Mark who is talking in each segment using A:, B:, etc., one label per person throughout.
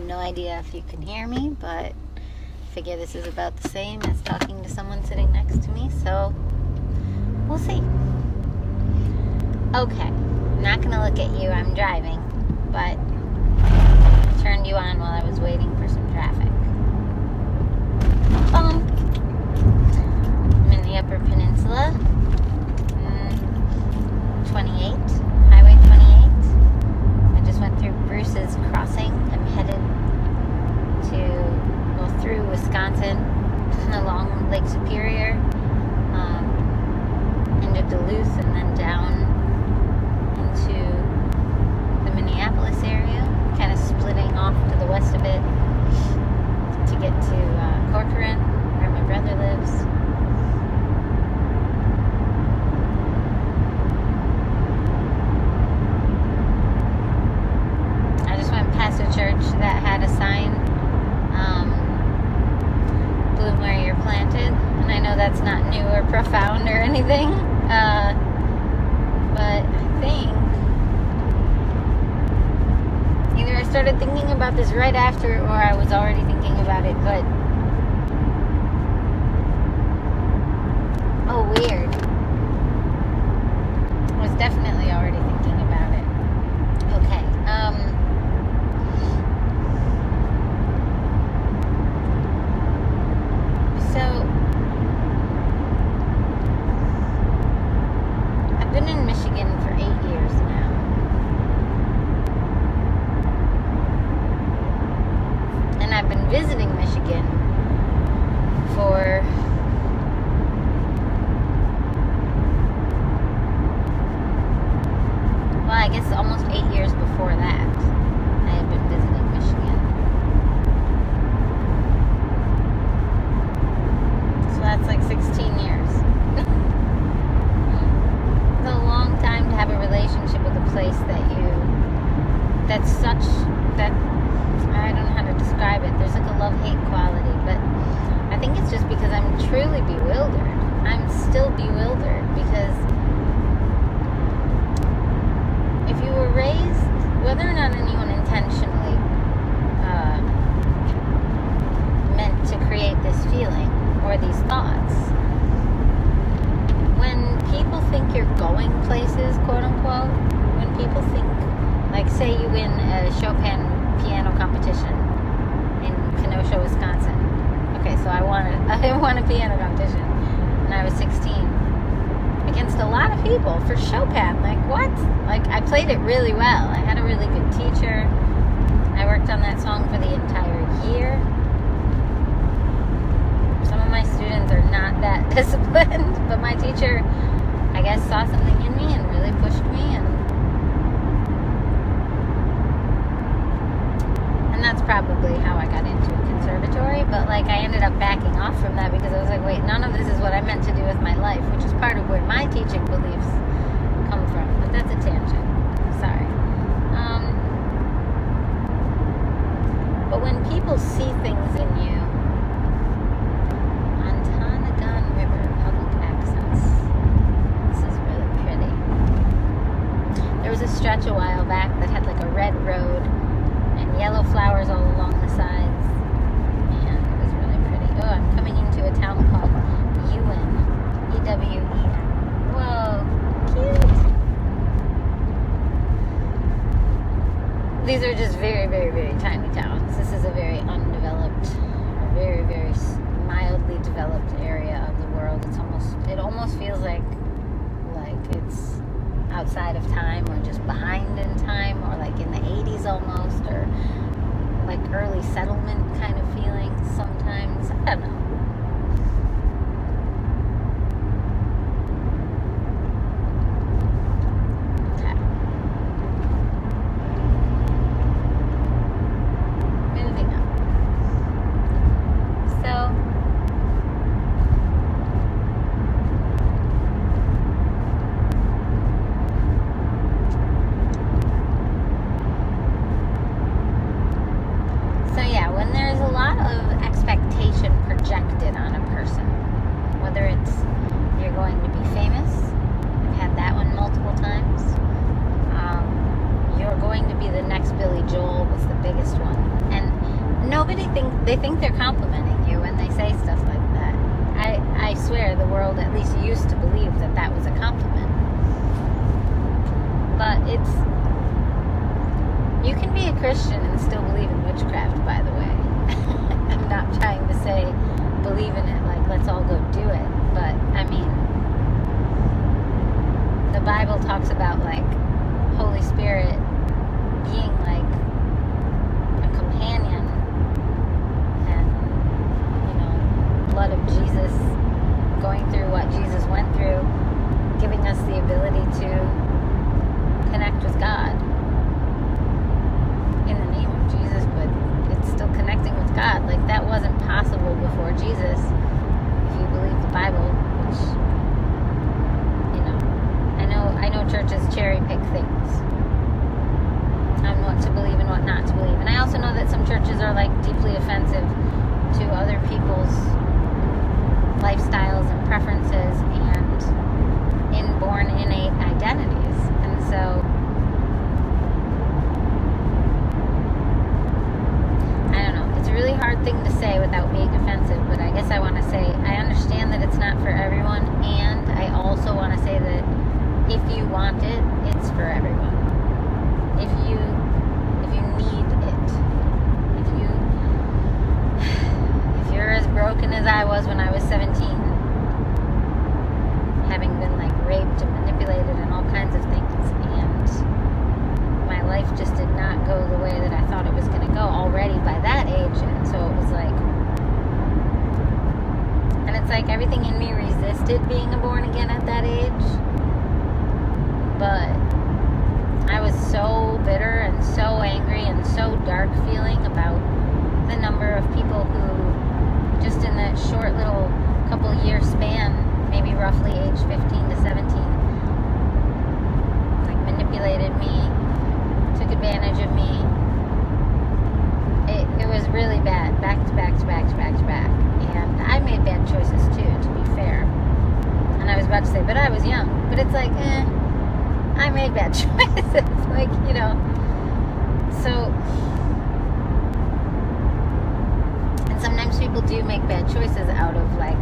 A: no idea if you can hear me, but I figure this is about the same as talking to someone sitting next to me, so we'll see. Okay, I'm not going to look at you, I'm driving, but I turned you on while I was waiting for some traffic. I'm in the Upper Peninsula, 28, Highway 28. I just went through Bruce's Crossing. I'm headed through Wisconsin, along Lake Superior, into Duluth, and then down into the Minneapolis area, kind of splitting off to the west of it to get to Corcoran, where my brother lives. I just went past a church that had a sign, bloom where you're planted, and I know that's not new or profound or anything, but I think either I started thinking about this right after or I was already thinking about it, but oh, weird. I was definitely already thinking about it. Okay, so I've been in Michigan for 8 years now. And I've been visiting Michigan for I guess almost 8 years before that, I had been visiting Michigan. So that's like 16 years. It's a long time to have a relationship with a place that I don't know how to describe it. There's like a love-hate quality, but I think it's just because I'm truly bewildered. I'm still bewildered because if you were raised, whether or not anyone intentionally meant to create this feeling or these thoughts, when people think you're going places, quote unquote, when people think, like say you win a Chopin piano competition in Kenosha, Wisconsin. Okay, so I won a piano competition when I was 16. Against a lot of people for Chopin. Like, what? Like, I played it really well. I had a really good teacher. I worked on that song for the entire year. Some of my students are not that disciplined, but my teacher, I guess, saw something in me and really pushed me, and that's probably how I got into a conservatory, but like I ended up backing off from that because I was like, wait, none of this is what I meant to do with my life, which is part of where my teaching beliefs come from, but that's a tangent. Sorry. But when people see things in you, Ontonagon River, public access. This is really pretty. There was a stretch a while back that had like a red road and yellow flowers all along the sides, and it was really pretty. Oh, I'm coming into a town called Ewen, E-W-E-N. Whoa, cute. These are just very, very, very tiny towns. This is a very undeveloped, very, very mildly developed area of the world. It almost feels like it's outside of time, or just behind in time, or like in the 80s almost, or like early settlement kind of feeling sometimes. I don't know. Okay. Moving on. So yeah, when there's a lot of expectation projected on a person, whether it's you're going to be famous, I've had that one multiple times, you're going to be the next Billy Joel was the biggest one, and they think they're complimenting you when they say stuff like that. I swear the world at least used to believe that that was a compliment. But you can be a Christian and still believe in witchcraft, by the way. I'm not trying to say believe in it like let's all go do it. But, I mean, the Bible talks about, like, Holy Spirit being like a companion, and, you know, blood of Jesus, going through what Jesus went through, giving us the ability to connect with God in the name of Jesus, but it's still connecting with God. Like, that wasn't possible before Jesus, if you believe the Bible, which, you know, I know churches cherry pick things on what to believe and what not to believe. And I also know that some churches are, like, deeply offensive to other people's lifestyles and preferences and inborn innate identities. And so I don't know, it's a really hard thing to say without being offensive, but I guess I want to say I understand that it's not for everyone, and I also want to say that if you want it, it's for everyone. If you need it, if you're as broken as I was when I was 17, having been, like, raped and manipulated and all kinds of things, and my life just did not go the way that I thought it was going to go already by that age. And so it was like, and it's like everything in me resisted being a born again at that age, but I was so bitter and so angry and so dark feeling about the number of people who just in that short little couple year span, maybe roughly age 15 to 17, like, manipulated me, took advantage of me. It was really bad, back to back to back to back to back. And I made bad choices too, to be fair. And I was about to say, but I was young. But it's like, I made bad choices. Like, you know. So, and sometimes people do make bad choices out of, like,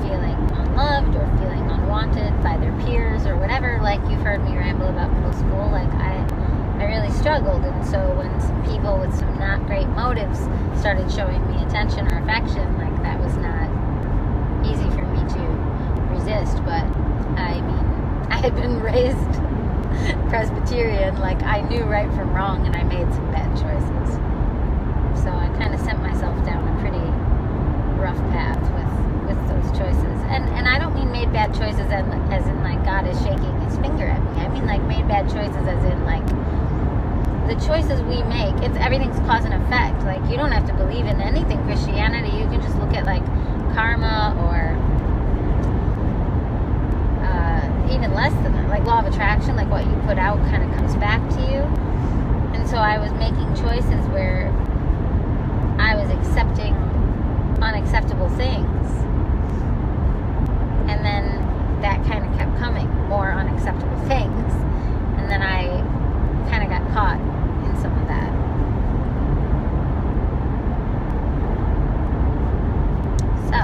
A: feeling unloved or feeling unwanted by their peers or whatever. Like, you've heard me ramble about middle school. Like, I really struggled, and so when some people with some not great motives started showing me attention or affection, like, that was not easy for me to resist. But I mean, I had been raised Presbyterian, like, I knew right from wrong, and I made some bad choices. So I kind of sent myself down a pretty rough path with those choices. And I don't mean made bad choices as in, like, God is shaking his finger at me. I mean, like, made bad choices as in, like, the choices we make, everything's cause and effect. Like, you don't have to believe in anything Christianity. You can just look at, like, karma, or even less than that, like law of attraction. Like, what you put out kind of comes back to you. And so I was making choices where I was accepting unacceptable things, and then that kind of kept coming, more unacceptable things, and then I kind of got caught in some of that. So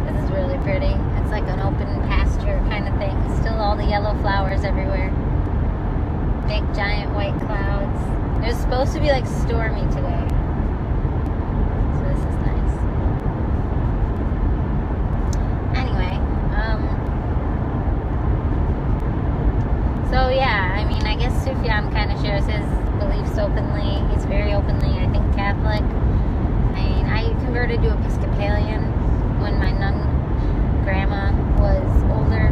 A: this is really pretty. It's like an open pasture kind of thing. Still all the yellow flowers everywhere. Big giant white clouds. It was supposed to be, like, stormy today. So this is nice. Anyway, so yeah, I mean, I guess Sufjan kind of shares his beliefs openly. He's very openly, I think, Catholic. I mean, I converted to Episcopalian when my nun grandma was older.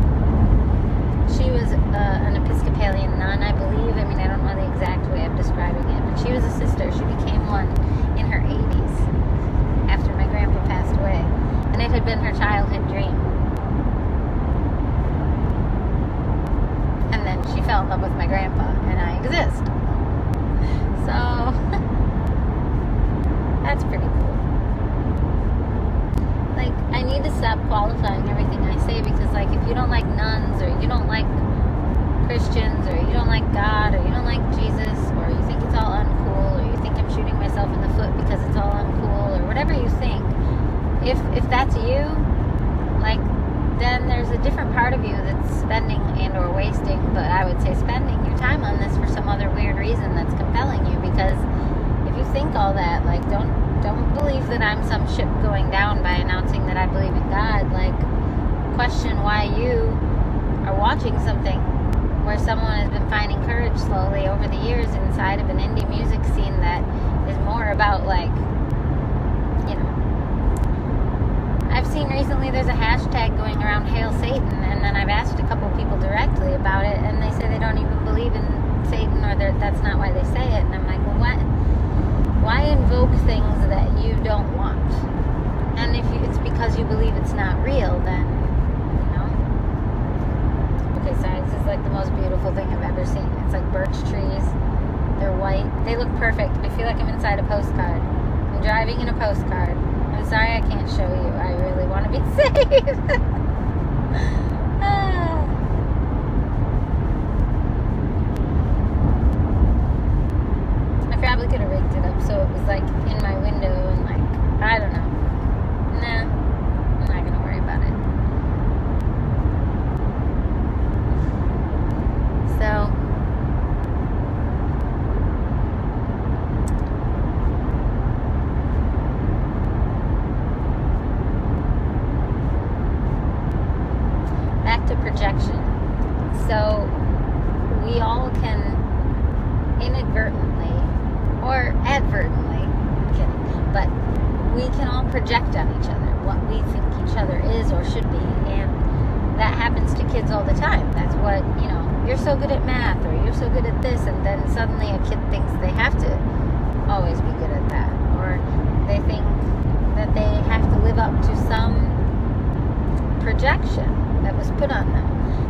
A: She was an Episcopalian nun, I believe. I mean, I don't know the exact way of describing it, but she was a sister. She became one in her 80s after my grandpa passed away. And it had been her childhood dream. And then she fell in love with my grandpa, and I exist. So, that's pretty cool. Like, I need to stop qualifying everything I say, because, like, if you don't like nuns, or you don't like Christians, or you don't like God, or you don't like Jesus, whatever you think, if that's you, like, then there's a different part of you that's spending and or wasting, but I would say spending your time on this for some other weird reason that's compelling you. Because if you think all that, like, don't believe that I'm some ship going down by announcing that I believe in God. Like, question why you are watching something where someone has been finding courage slowly over the years inside of an indie music scene that is more about, like, you know, I've seen recently there's a hashtag going around Hail Satan, and then I've asked a couple people directly about it, and they say they don't even believe in Satan, or that's not why they say it. And I'm like, well, what? Why invoke things that you don't want? And if it's because you believe it's not real, then, you know. Okay, sorry, this is like the most beautiful thing I've ever seen. It's like birch trees. They're white. They look perfect. I feel like I'm inside a postcard. I'm driving in a postcard. I'm sorry I can't show you. I really want to be safe. I probably could have rigged it up so it was like in my window and, like, I don't know. Nah, I'm not going to worry about it. So, back to projection. So, we all can inadvertently or advertently, I'm kidding, but we can all project on each other what we think each other is or should be, and that happens to kids all the time. That's what, you know, you're so good at math, or you're so good at this, and then suddenly a kid thinks they have to always be good at that, or they think that they have to live up to some projection that was put on them.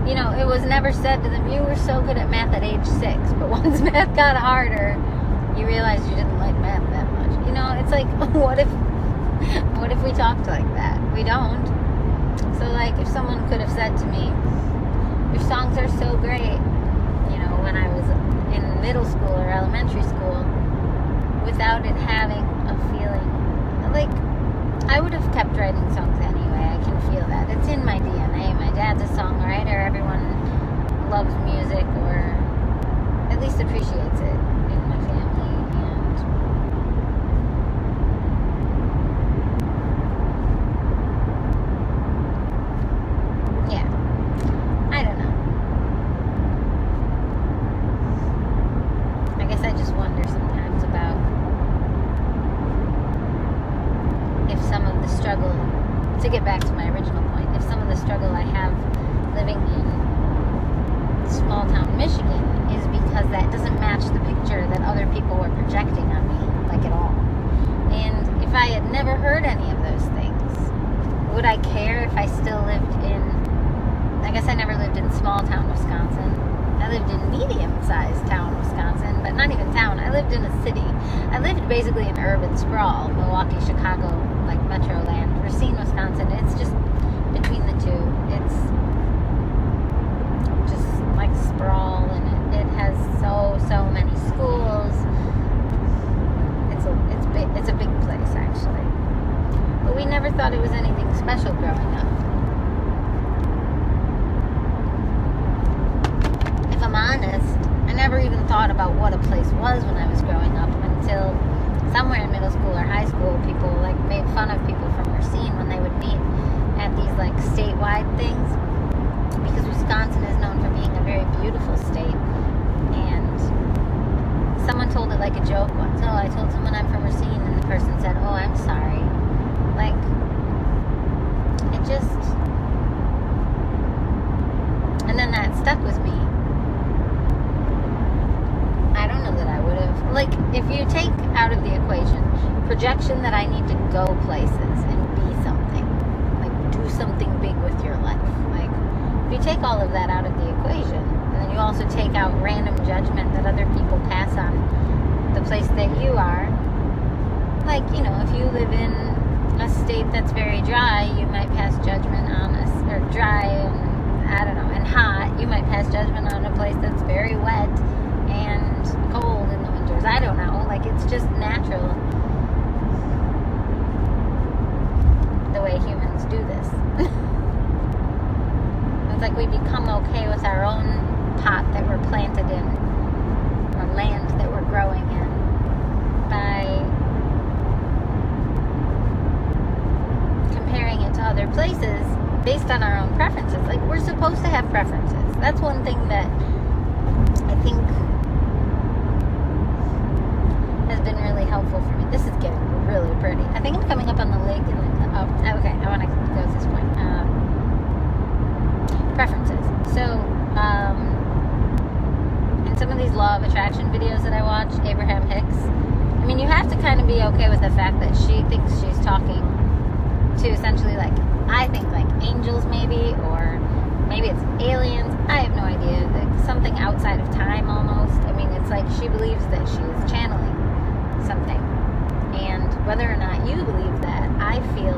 A: You know, it was never said to them, you were so good at math at age 6, but once math got harder, you realized you didn't like math that much. You know, it's like, what if we talked like that? We don't. So, like, if someone could have said to me, your songs are so great, you know, when I was in middle school or elementary school, without it having a feeling, like, I would have kept writing songs anyway. I can feel that. It's in my DNA. My dad's a songwriter. Everyone loves music, or at least appreciates it in my family. And yeah, I don't know. I guess I just wonder sometimes about if some of the struggle, to get back to my original point, if some of the struggle I have living in small town Michigan is because that doesn't match the picture that other people were projecting on me, like, at all. And if I had never heard any of those things, would I care if I still lived in, I guess I never lived in small town Wisconsin. I lived in medium-sized town Wisconsin, but not even town. I lived in a city. I lived basically in urban sprawl, Milwaukee, Chicago, like Metroland. Racine, Wisconsin, it's just between the two. It's just like sprawl, and it has so many schools. It's a big place, actually. But we never thought it was anything special growing up. If I'm honest, I never even thought about what a place was when I was growing up until somewhere in middle school or high school, people, like, made fun of people from Racine when they would meet at these, like, statewide things, because Wisconsin is known for being a very beautiful state. And someone told it like a joke once. Oh, I told someone I'm from Racine, and the person said, oh, I'm sorry. Like, it just, and then that stuck with me. I don't know that I would have, like, if you take out of the equation projection that I need to go places and be something, like, do something big with your life, like, if you take all of that out of the equation, and then you also take out random judgment that other people pass on the place that you are, like, you know, if you live in a state that's very dry, you might pass judgment on us, or dry and, I don't know, and hot, you might pass judgment on a place that's very wet and cold in the winters. I don't know, like, it's just natural. we're planted in, or land that we're growing in, by comparing it to other places based on our own preferences. Like, we're supposed to have preferences. That's one thing that I think has been really helpful for me. This is getting really pretty. I think I'm coming up on the lake. Okay, I want to go to this point. Preferences. So, in some of these law of attraction videos that I watch, Abraham Hicks, I mean, you have to kind of be okay with the fact that she thinks she's talking to essentially, like, I think, like, angels maybe, or maybe it's aliens. I have no idea. Like, something outside of time almost. I mean, it's like she believes that she is channeling something. And whether or not you believe that, I feel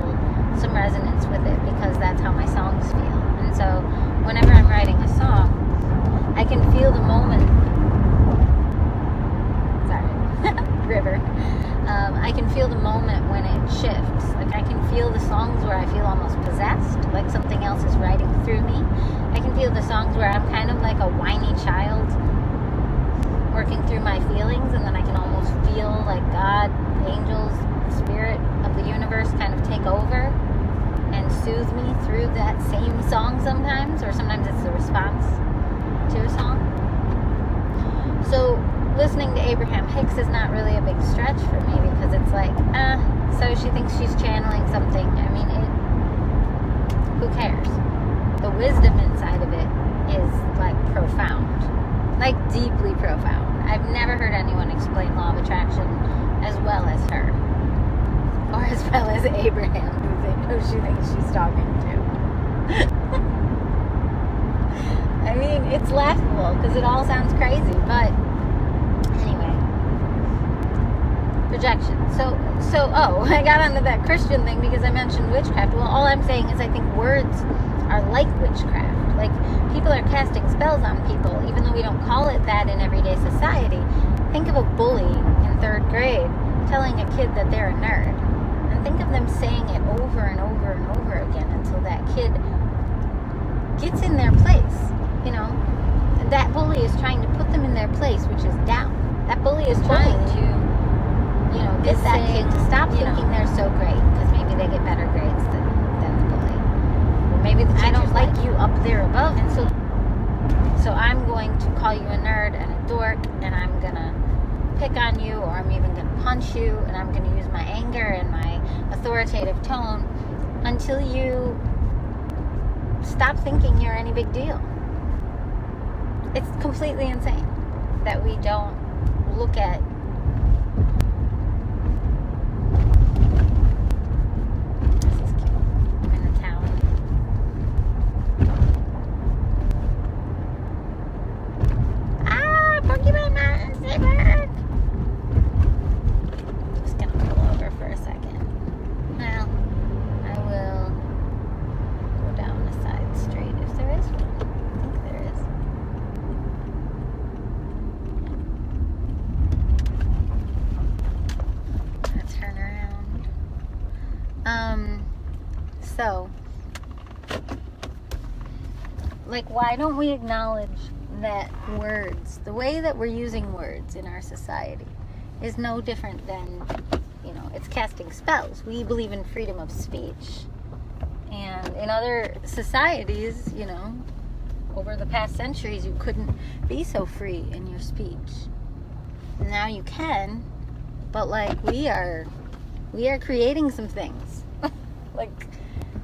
A: some resonance with it because that's how my songs feel. And so whenever I'm writing a song, I can feel the moment. Sorry, river. I can feel the moment when it shifts. Like, I can feel the songs where I feel almost possessed, like something else is writing through me. I can feel the songs where I'm kind of like a whiny child working through my feelings, and then I can almost feel like God, angels, spirit of the universe kind of take over and soothe me through that same song sometimes, or sometimes it's the response to a song. So listening to Abraham Hicks is not really a big stretch for me, because it's like, so she thinks she's channeling something. I mean, who cares? The wisdom inside of it is, like, profound. Like, deeply profound. I've never heard anyone explain law of attraction as well as her. Or as well as Abraham, who she thinks she's talking to. I mean, it's laughable, because it all sounds crazy, but anyway. Projection. So, I got onto that Christian thing because I mentioned witchcraft. Well, all I'm saying is I think words are like witchcraft. Like, people are casting spells on people, even though we don't call it that in everyday society. Think of a bully in 3rd grade telling a kid that they're a nerd. And think of them saying it over and over and over again until that kid gets in their place. You know, that bully is trying to put them in their place, which is down. That bully is trying to, you know, get that kid to stop thinking they're so great, because maybe they get better grades than the bully. Or maybe the teacher's, I don't like you up there above, and so I'm going to call you a nerd and a dork, and I'm going to pick on you, or I'm even going to punch you, and I'm going to use my anger and my authoritative tone until you stop thinking you're any big deal. It's completely insane that we don't look at this is cute. I'm in the town. Pokemon Mountain, stay back! Just gonna pull over for a second. Well, I will go down the side street if there is one. I think there is. Let's turn around. So, like, why don't we acknowledge that words, the way that we're using words in our society, is no different than, you know, it's casting spells. We believe in freedom of speech. And in other societies, you know, over the past centuries, you couldn't be so free in your speech. Now you can, but, like, we are creating some things. Like,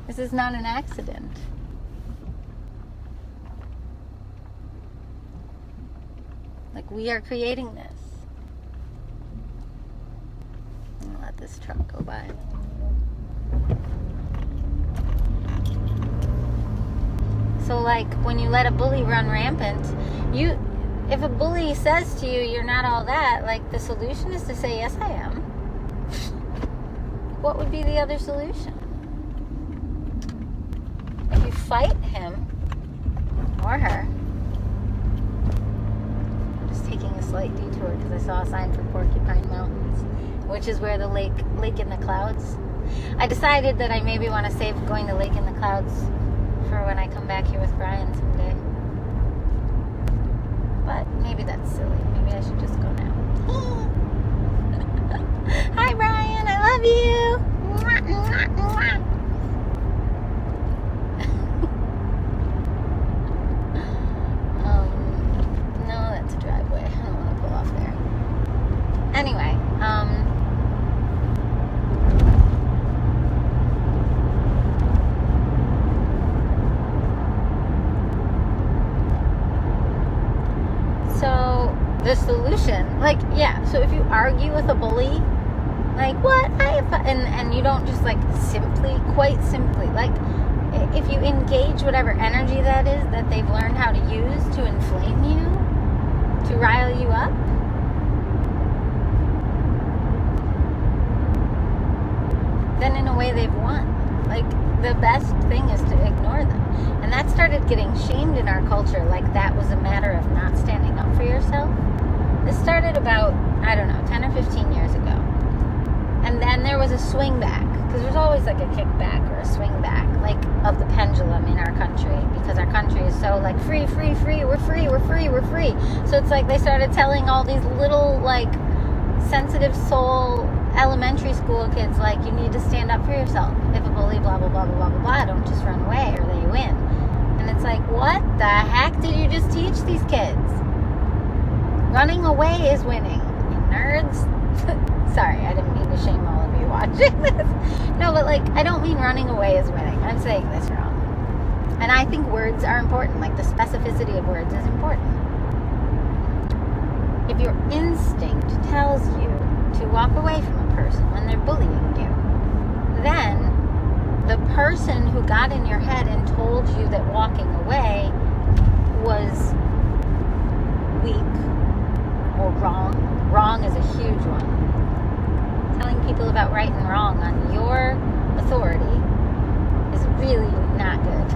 A: this is not an accident. Like, we are creating this. I'm gonna let this truck go by. So, like, when you let a bully run rampant, if a bully says to you, you're not all that, like, the solution is to say, yes, I am. What would be the other solution? If you fight him or her, taking a slight detour because I saw a sign for Porcupine Mountains, which is where the lake in the clouds. I decided that I maybe want to save going to Lake in the Clouds for when I come back here with Brian someday. But Maybe that's silly. Maybe I should just go now. Hi, Brian. I love you. No, that's a driveway. I don't want to pull off there. Anyway, so the solution, like, yeah, so if you argue with a bully, like, what? And you don't just, like, quite simply, like, if you engage whatever energy that is that they've learned how to use to inflame you, to rile you up, then in a way they've won. Like, the best thing is to ignore them. And that started getting shamed in our culture, like that was a matter of not standing up for yourself. This started about, I don't know, 10 or 15 years ago. And then there was a swing back, because there's always like a kickback or a swing back, like of the pendulum in our country, because our country is so like free, we're free. So it's like they started telling all these little like sensitive soul elementary school kids, like, you need to stand up for yourself. If a bully blah blah blah blah blah blah blah, don't just run away or they win. And it's like, what the heck did you just teach these kids? Running away is winning, you nerds. Sorry, I didn't mean to shame all of you watching this. No, but like, I don't mean running away is winning. I'm saying this wrong. And I think words are important. Like, the specificity of words is important. If your instinct tells you to walk away from a person when they're bullying you, then the person who got in your head and told you that walking away was weak or wrong. Wrong is a huge one. Telling people about right and wrong on your authority is really not good.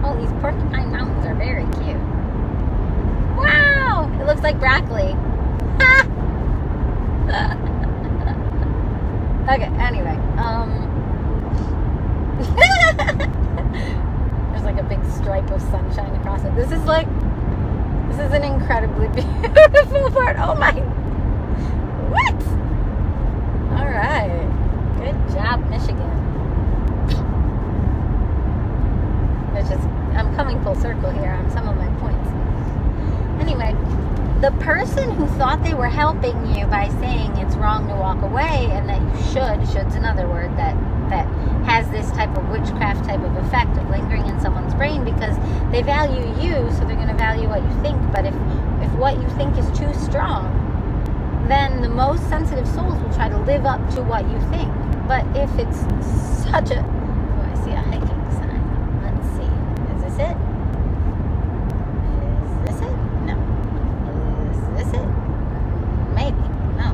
A: Oh, these porcupine mountains are very cute. Wow! It looks like broccoli. Okay, anyway. There's like a big stripe of sunshine across it. This is an incredibly beautiful part. Oh my. What? All right. Good job, Michigan. I'm coming full circle here on some of my points. Anyway, the person who thought they were helping you by saying it's wrong to walk away and that you should's another word that has this type of witchcraft type of effect of lingering in someone's brain, because they value you, so they're going to value what you think. But if what you think is too strong, then the most sensitive souls will try to live up to what you think. But if it's such a... Oh, I see a hiking sign. Let's see. Is this it? Is this it? No. Is this it? Maybe. No.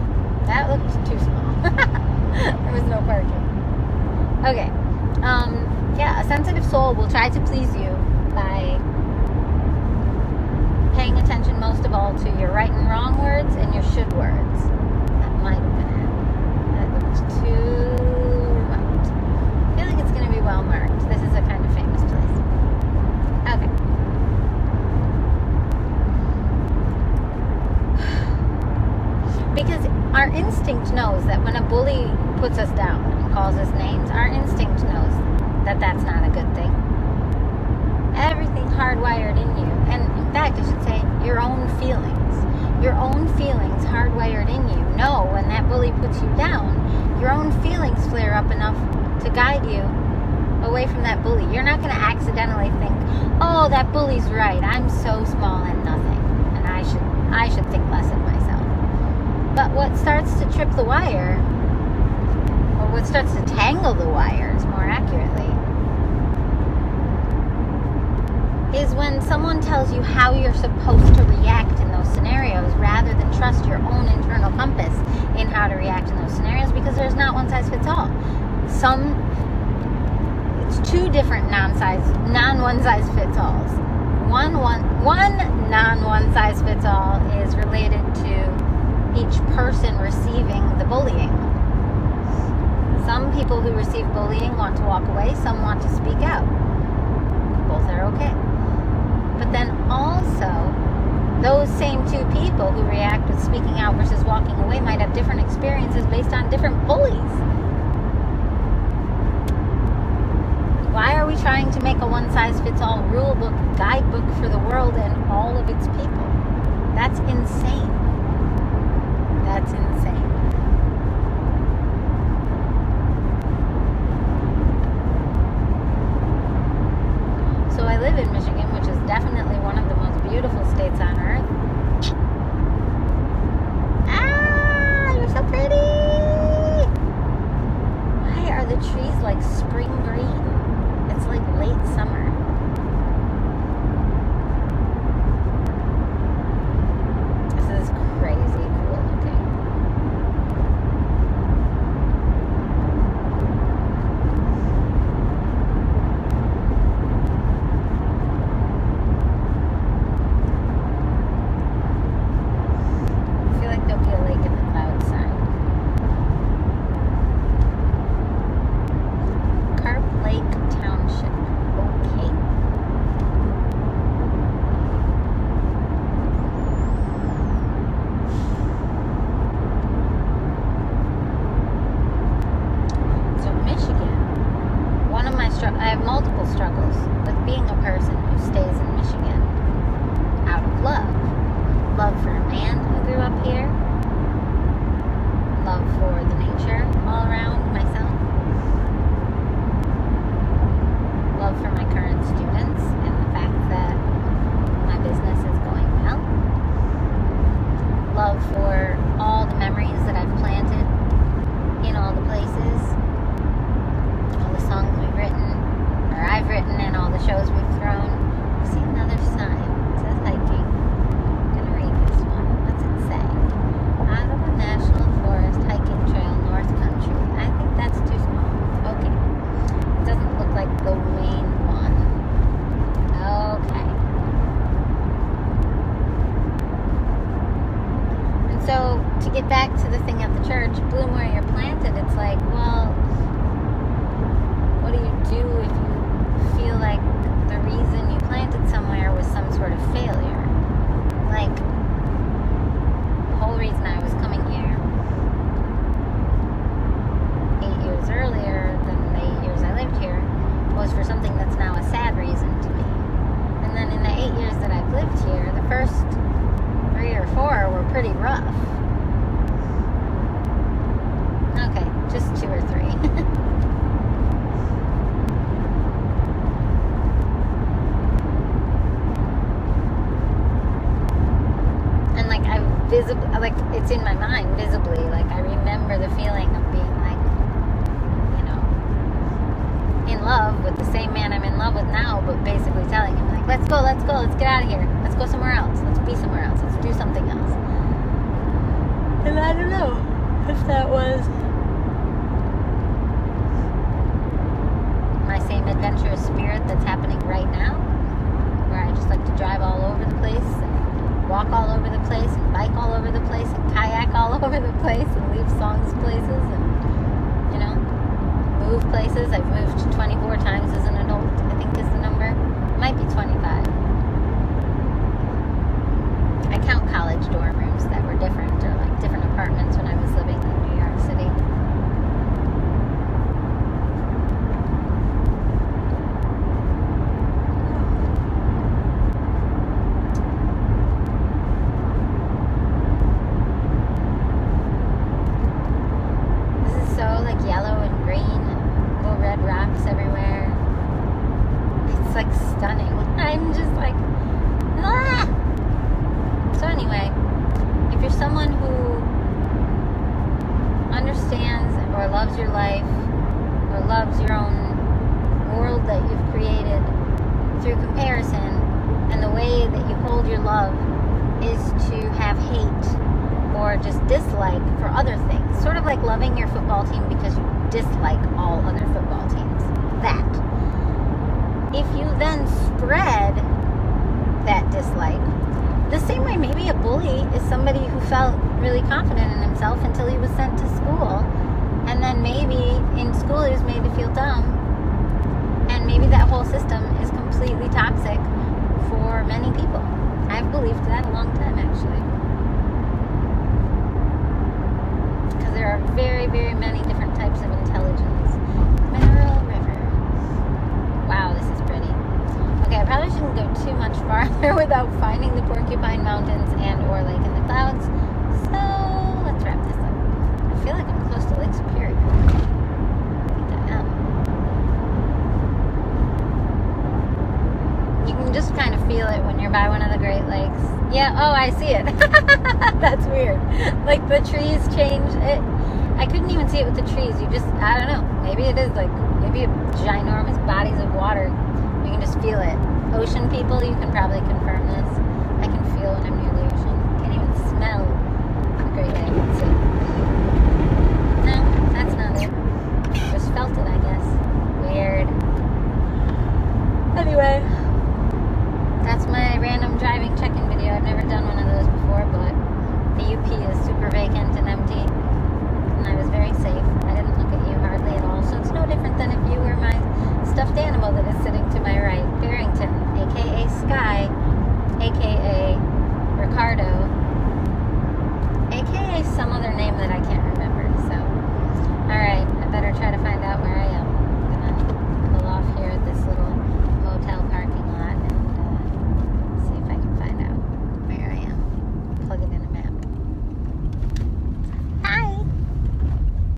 A: That looked too small. There was no parking. Okay. Yeah, a sensitive soul will try to please you by paying attention most of all to your right and wrong words and your should words. That might have been it. That looked too remote. I feel like it's going to be well marked. This is a kind of famous place. Okay. Because our instinct knows that when a bully puts us down and calls us names, our instinct knows that that's not a good thing. Everything hardwired in you, and in fact, I should say, your own feelings hardwired in you know when that bully puts you down, your own feelings flare up enough to guide you away from that bully. You're not going to accidentally think, oh, that bully's right, I'm so small and nothing, and I should think less of myself. But what starts to trip the wire, or what starts to tangle the wires more accurately, is when someone tells you how you're supposed to react in those scenarios rather than trust your own internal compass in how to react in those scenarios, because there's not one size fits all. It's two different non-one size fits alls. One non-one size fits all is related to each person receiving the bullying. Some people who receive bullying want to walk away, some want to speak out. Both are okay. But then also, those same two people who react with speaking out versus walking away might have different experiences based on different bullies. Why are we trying to make a one-size-fits-all rule book, guidebook for the world and all of its people? That's insane. That's insane. So I live in Michigan, which is definitely one of the most beautiful states on earth. Ah, you're so pretty! Why are the trees like spring green? It's like late summer. This is crazy cool looking. I feel like there'll be a lake in the cloud side. Carp Lake Township. Okay. So Michigan, I have multiple struggles with being a person who stays in Michigan out of love. Love for a man who grew up here. Love for the nature all around myself. Love for my current students and the fact that my business is going well. Love for all the memories that I've planted in all the places, all the songs we've written, or I've written, and all the shows we've thrown. I see another sign. It says hiking. I'm gonna read this one. What's it say? Out of a national forest hiking trail, North Country. I think that's too small. Okay. It doesn't look like the main one. Okay. And so, to get back to the thing at the church, bloom where you're planted, it's like, well, what do you do if you feel like the reason you planted somewhere was some sort of failure? Like, the whole reason I was coming here 8 years earlier than the 8 years I lived here was for something that's now a sad reason to me. And then in the 8 years that I've lived here, the first 3 or 4 were pretty rough. Okay, just 2 or 3. And like like it's in my mind visibly. Like I remember the feeling of being like, you know, in love with the same man I'm in love with now, but basically telling him like, let's go, let's get out of here, let's go somewhere else, let's be somewhere else, let's do something else. And I don't know if that was my same adventurous spirit that's happening right now, where I just like to drive all over the place and walk all over the place and bike all over the place and kayak all over the place and leave songs places and, you know, move places. I've moved 24 times as an adult, I think is the number. It might be 25. I count college dorm rooms that were different, or like different apartments when I was living in New York City. Yellow and green and little red rocks everywhere. It's like stunning. I'm just like, ah! So anyway, if you're someone who understands or loves your life or loves your own world that you've created through comparison, and the way that you hold your love is to have hate or just dislike for other things. Sort of like loving your football team because you dislike all other football teams. That. If you then spread that dislike, the same way maybe a bully is somebody who felt really confident in himself until he was sent to school, and then maybe in school he was made to feel dumb, and maybe that whole system is completely toxic for many people. I've believed that a long time, actually. Because there are very, very many different types of intelligence. Mineral rivers. Wow, this is pretty. Okay, I probably shouldn't go too much farther without finding the Porcupine Mountains and or Lake in the Clouds. So, let's wrap this up. I feel like I'm close to Lake Superior. You can just kind of feel it when you're by one of the Great Lakes. Yeah, oh, I see it. That's weird. Like the trees change it. I couldn't even see it with the trees. You just, I don't know. Maybe it is like, maybe ginormous bodies of water. You can just feel it. Ocean people, you can probably confirm this. I can feel when I'm near the ocean. Can't even smell the Great Lake. Let's see. No, that's not it. Just felt it, I guess. Weird. Anyway. That's my random driving check-in video. I've never done one of those before, but the UP is super vacant and empty. And I was very safe. I didn't look at you hardly at all. So it's no different than if you were my stuffed animal that is sitting to my